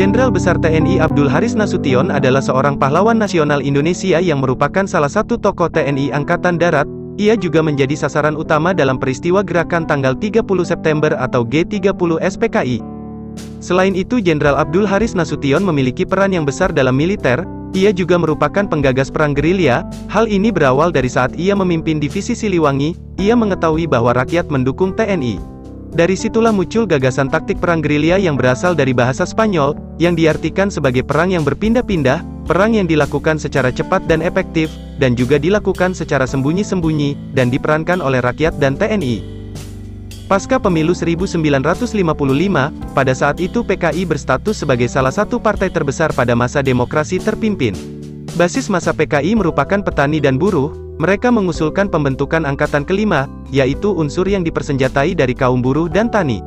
Jenderal Besar TNI Abdul Haris Nasution adalah seorang pahlawan nasional Indonesia yang merupakan salah satu tokoh TNI Angkatan Darat. Ia juga menjadi sasaran utama dalam peristiwa gerakan tanggal 30 September atau G30 SPKI. Selain itu, Jenderal Abdul Haris Nasution memiliki peran yang besar dalam militer. Ia juga merupakan penggagas perang gerilya. Hal ini berawal dari saat ia memimpin divisi Siliwangi. Ia mengetahui bahwa rakyat mendukung TNI. Dari situlah muncul gagasan taktik perang gerilya yang berasal dari bahasa Spanyol, yang diartikan sebagai perang yang berpindah-pindah, perang yang dilakukan secara cepat dan efektif, dan juga dilakukan secara sembunyi-sembunyi, dan diperankan oleh rakyat dan TNI. Pasca pemilu 1955, pada saat itu PKI berstatus sebagai salah satu partai terbesar pada masa demokrasi terpimpin. Basis massa PKI merupakan petani dan buruh. Mereka mengusulkan pembentukan angkatan kelima, yaitu unsur yang dipersenjatai dari kaum buruh dan tani.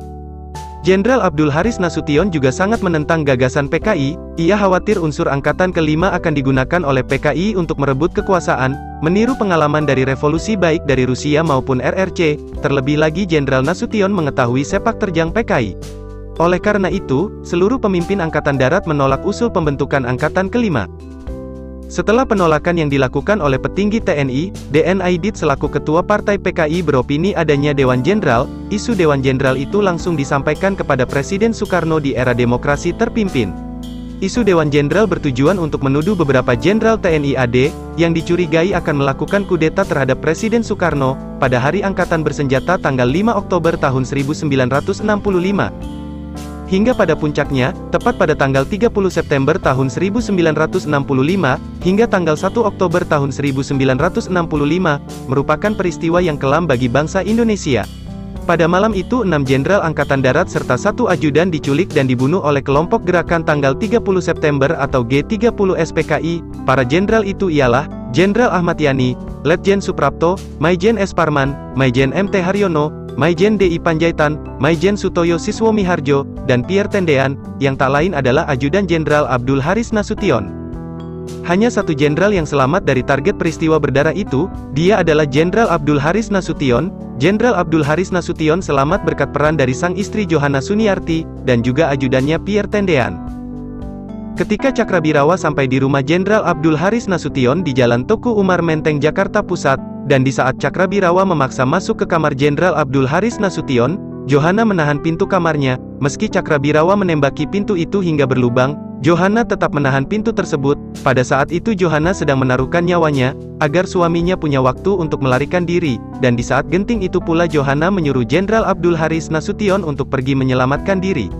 Jenderal Abdul Haris Nasution juga sangat menentang gagasan PKI. Ia khawatir unsur angkatan kelima akan digunakan oleh PKI untuk merebut kekuasaan, meniru pengalaman dari revolusi baik dari Rusia maupun RRC. Terlebih lagi Jenderal Nasution mengetahui sepak terjang PKI. Oleh karena itu, seluruh pemimpin Angkatan Darat menolak usul pembentukan angkatan kelima. Setelah penolakan yang dilakukan oleh petinggi TNI, DN Aidit selaku ketua partai PKI beropini adanya Dewan Jenderal. Isu Dewan Jenderal itu langsung disampaikan kepada Presiden Soekarno di era demokrasi terpimpin. Isu Dewan Jenderal bertujuan untuk menuduh beberapa jenderal TNI AD, yang dicurigai akan melakukan kudeta terhadap Presiden Soekarno, pada Hari Angkatan Bersenjata tanggal 5 Oktober tahun 1965. Hingga pada puncaknya, tepat pada tanggal 30 September tahun 1965, hingga tanggal 1 Oktober tahun 1965, merupakan peristiwa yang kelam bagi bangsa Indonesia. Pada malam itu 6 jenderal Angkatan Darat serta 1 ajudan diculik dan dibunuh oleh kelompok gerakan tanggal 30 September atau G30 SPKI. Para jenderal itu ialah, Jenderal Ahmad Yani, Letjen Suprapto, Maijen S. Parman, Maijen MT Haryono, Maijen DI Panjaitan, Maijen Sutoyo Siswomiharjo, dan Pierre Tendean, yang tak lain adalah Ajudan Jenderal Abdul Haris Nasution. Hanya satu jenderal yang selamat dari target peristiwa berdarah itu, dia adalah Jenderal Abdul Haris Nasution. Jenderal Abdul Haris Nasution selamat berkat peran dari sang istri Johanna Suniarti, dan juga ajudannya Pierre Tendean. Ketika Cakrabirawa sampai di rumah Jenderal Abdul Haris Nasution di Jalan Tuku Umar Menteng Jakarta Pusat, dan di saat Cakrabirawa memaksa masuk ke kamar Jenderal Abdul Haris Nasution, Johanna menahan pintu kamarnya. Meski Cakrabirawa menembaki pintu itu hingga berlubang, Johanna tetap menahan pintu tersebut. Pada saat itu Johanna sedang menaruhkan nyawanya, agar suaminya punya waktu untuk melarikan diri, dan di saat genting itu pula Johanna menyuruh Jenderal Abdul Haris Nasution untuk pergi menyelamatkan diri.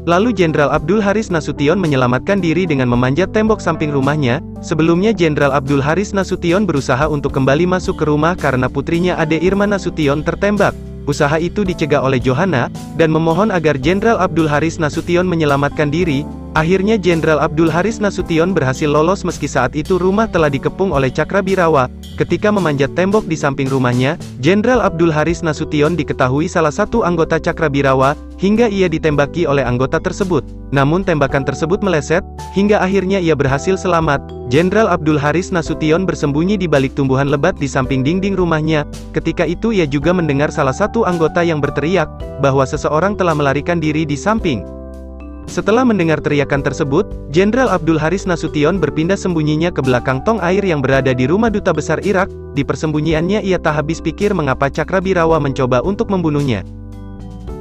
Lalu Jenderal Abdul Haris Nasution menyelamatkan diri dengan memanjat tembok samping rumahnya. Sebelumnya Jenderal Abdul Haris Nasution berusaha untuk kembali masuk ke rumah karena putrinya Ade Irma Nasution tertembak. Usaha itu dicegah oleh Johanna, dan memohon agar Jenderal Abdul Haris Nasution menyelamatkan diri. Akhirnya Jenderal Abdul Haris Nasution berhasil lolos meski saat itu rumah telah dikepung oleh Cakrabirawa. Ketika memanjat tembok di samping rumahnya, Jenderal Abdul Haris Nasution diketahui salah satu anggota Cakrabirawa, hingga ia ditembaki oleh anggota tersebut. Namun tembakan tersebut meleset, hingga akhirnya ia berhasil selamat. Jenderal Abdul Haris Nasution bersembunyi di balik tumbuhan lebat di samping dinding rumahnya. Ketika itu ia juga mendengar salah satu anggota yang berteriak, bahwa seseorang telah melarikan diri di samping. Setelah mendengar teriakan tersebut, Jenderal Abdul Haris Nasution berpindah sembunyinya ke belakang tong air yang berada di rumah Duta Besar Irak. Di persembunyiannya ia tak habis pikir mengapa Cakrabirawa mencoba untuk membunuhnya.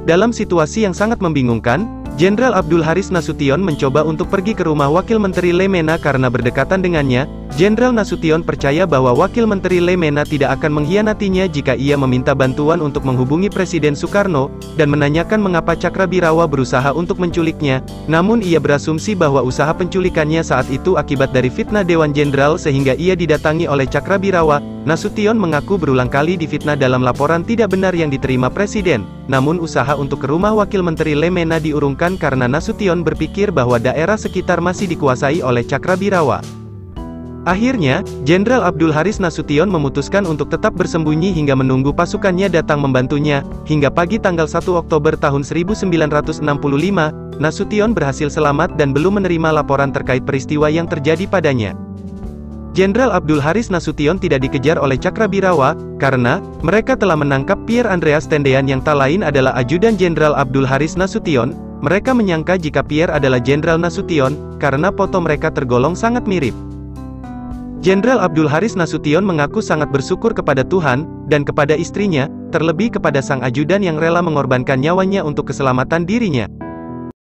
Dalam situasi yang sangat membingungkan, Jenderal Abdul Haris Nasution mencoba untuk pergi ke rumah Wakil Menteri Lemena karena berdekatan dengannya. Jenderal Nasution percaya bahwa Wakil Menteri Lemena tidak akan mengkhianatinya jika ia meminta bantuan untuk menghubungi Presiden Soekarno, dan menanyakan mengapa Cakrabirawa berusaha untuk menculiknya. Namun ia berasumsi bahwa usaha penculikannya saat itu akibat dari fitnah Dewan Jenderal sehingga ia didatangi oleh Cakrabirawa. Nasution mengaku berulang kali difitnah dalam laporan tidak benar yang diterima Presiden. Namun usaha untuk ke rumah Wakil Menteri Lemena diurungkan karena Nasution berpikir bahwa daerah sekitar masih dikuasai oleh Cakrabirawa. Akhirnya, Jenderal Abdul Haris Nasution memutuskan untuk tetap bersembunyi hingga menunggu pasukannya datang membantunya. Hingga pagi tanggal 1 Oktober tahun 1965, Nasution berhasil selamat dan belum menerima laporan terkait peristiwa yang terjadi padanya. Jenderal Abdul Haris Nasution tidak dikejar oleh Cakrabirawa, karena mereka telah menangkap Pierre Andreas Tendean yang tak lain adalah Ajudan Jenderal Abdul Haris Nasution. Mereka menyangka jika Pierre adalah Jenderal Nasution, karena foto mereka tergolong sangat mirip. Jenderal Abdul Haris Nasution mengaku sangat bersyukur kepada Tuhan, dan kepada istrinya, terlebih kepada sang ajudan yang rela mengorbankan nyawanya untuk keselamatan dirinya.